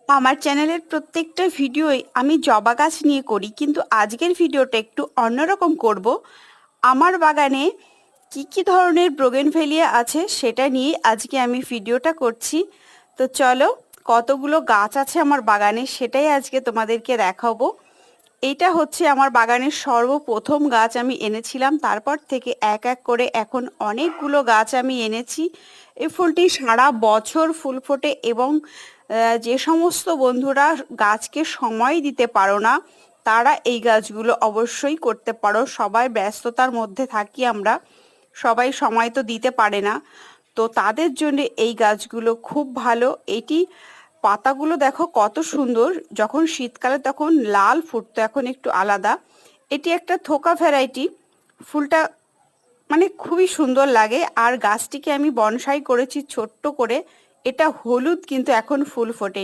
আমার চ্যানেলের প্রত্যেকটা ভিডিওই আমি জবা গাছ নিয়ে করি, কিন্তু আজকের ভিডিওটা একটু অন্যরকম করব। আমার বাগানে কি কি ধরনের বোগেনভেলিয়া আছে সেটা নিয়ে আজকে আমি ভিডিওটা করছি। তো চলো, কতগুলো গাছ আছে আমার বাগানে সেটাই আজকে তোমাদেরকে দেখাবো। এইটা হচ্ছে আমার বাগানের সর্বপ্রথম গাছ আমি এনেছিলাম, তারপর থেকে এক এক করে এখন অনেকগুলো গাছ আমি এনেছি। এই ফুলটি সারা বছর ফুল ফোটে এবং যে সমস্ত বন্ধুরা গাছকে সময় দিতে পারো না তারা এই গাছগুলো অবশ্যই করতে পারো। সবাই ব্যস্ততার মধ্যে থাকি আমরা, সবাই সময় তো দিতে পারে না, তো তাদের জন্য এই গাছগুলো খুব ভালো। এটি পাতাগুলো দেখো কত সুন্দর, যখন শীতকালে তখন লাল ফুটতো, এখন একটু আলাদা। এটি একটা থোকা ভ্যারাইটি, ফুলটা মানে খুবই সুন্দর লাগে। আর গাছটিকে আমি বনসাই করেছি ছোট্ট করে, এটা হলুদ কিন্তু এখন ফুল ফোটে।